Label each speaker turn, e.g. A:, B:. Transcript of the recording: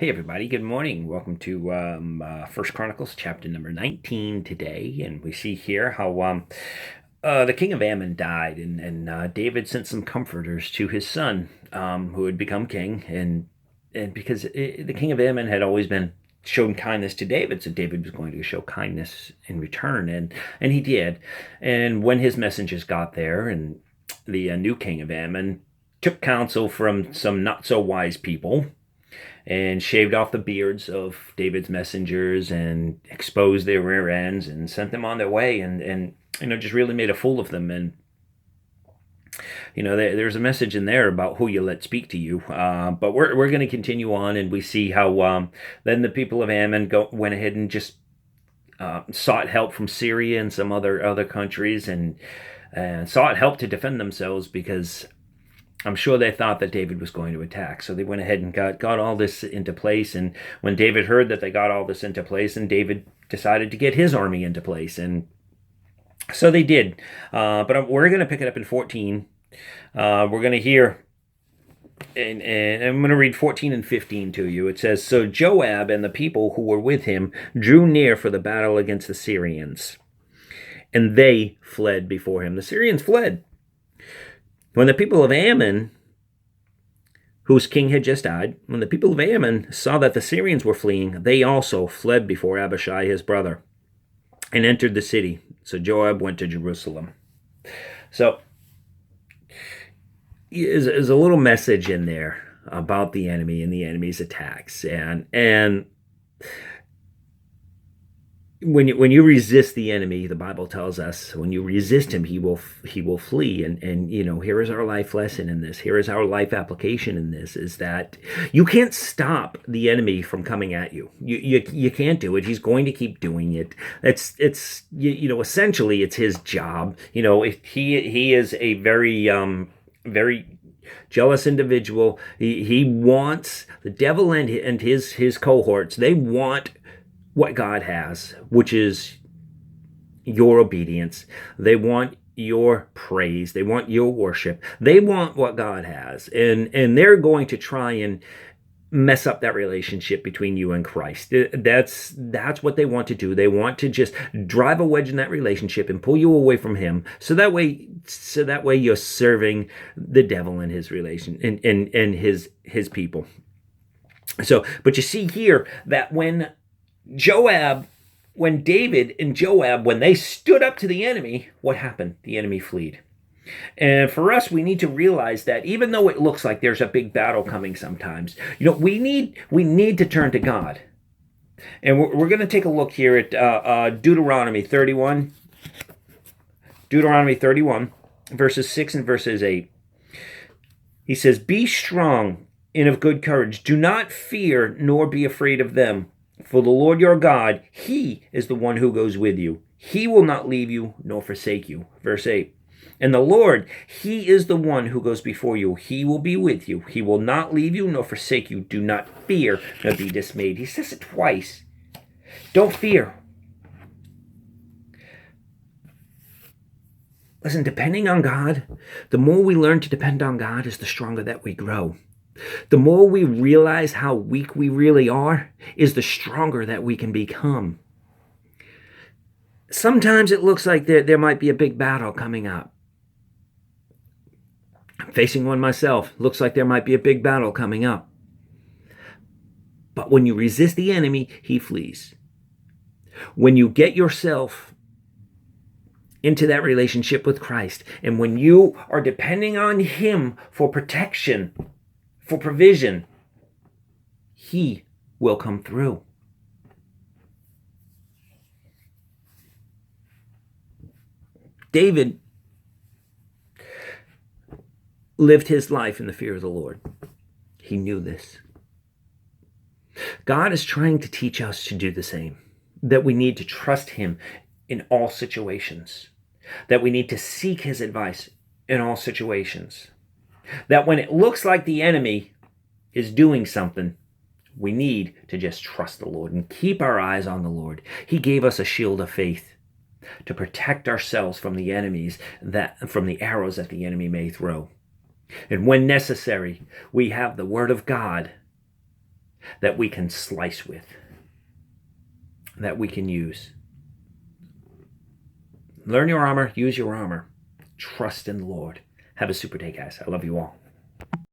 A: Hey everybody, good morning. Welcome to First Chronicles chapter number 19 today. And we see here how the king of Ammon died, and David sent some comforters to his son, who had become king. And because the king of Ammon had always been shown kindness to David, so David was going to show kindness in return, and he did. And when his messengers got there, and the new king of Ammon took counsel from some not so wise people and shaved off the beards of David's messengers and exposed their rear ends and sent them on their way, and just really made a fool of them. And there's a message in there about who you let speak to you. But we're going to continue on, and we see how then the people of Ammon went ahead and just sought help from Syria and some other countries, and sought help to defend themselves, because I'm sure they thought that David was going to attack. So they went ahead and got all this into place. And when David heard that they got all this into place, and David decided to get his army into place. And so they did. But we're going to pick it up in 14. We're going to hear, and I'm going to read 14 and 15 to you. It says, "So Joab and the people who were with him drew near for the battle against the Syrians, and they fled before him." The Syrians fled. When the people of Ammon, whose king had just died, when the people of Ammon saw that the Syrians were fleeing, they also fled before Abishai his brother and entered the city. So Joab went to Jerusalem. So there's a little message in there about the enemy and the enemy's attacks. And when you resist the enemy, the Bible tells us, when you resist him, he will flee. And here is our life lesson in this. Here is our life application in this: is that you can't stop the enemy from coming at you. You can't do it. He's going to keep doing it. It's essentially it's his job. He is a very jealous individual. He wants the devil and his cohorts. They want what God has, which is your obedience. They want your praise. They want your worship. They want what God has. And they're going to try and mess up that relationship between you and Christ. That's what they want to do. They want to just drive a wedge in that relationship and pull you away from him. So that way you're serving the devil and his relation and his people. So, but you see here that when David and Joab, when they stood up to the enemy, what happened? The enemy fled. And for us, we need to realize that even though it looks like there's a big battle coming sometimes, we need to turn to God. And we're going to take a look here at Deuteronomy 31, verses 6 and verses 8. He says, "Be strong and of good courage. Do not fear nor be afraid of them. For the Lord your God, he is the one who goes with you. He will not leave you nor forsake you." Verse 8. "And the Lord, he is the one who goes before you. He will be with you. He will not leave you nor forsake you. Do not fear nor be dismayed." He says it twice. Don't fear. Listen, depending on God, the more we learn to depend on God, is the stronger that we grow. The more we realize how weak we really are, is the stronger that we can become. Sometimes it looks like there might be a big battle coming up. I'm facing one myself. Looks like there might be a big battle coming up. But when you resist the enemy, he flees. When you get yourself into that relationship with Christ, and when you are depending on him for protection, for provision, he will come through. David lived his life in the fear of the Lord. He knew this. God is trying to teach us to do the same, that we need to trust him in all situations, that we need to seek his advice in all situations, that when it looks like the enemy is doing something, we need to just trust the Lord and keep our eyes on the Lord. He gave us a shield of faith to protect ourselves from the arrows that the enemy may throw. And when necessary, we have the word of God that we can slice with, that we can use. Learn your armor, use your armor. Trust in the Lord. Have a super day, guys. I love you all.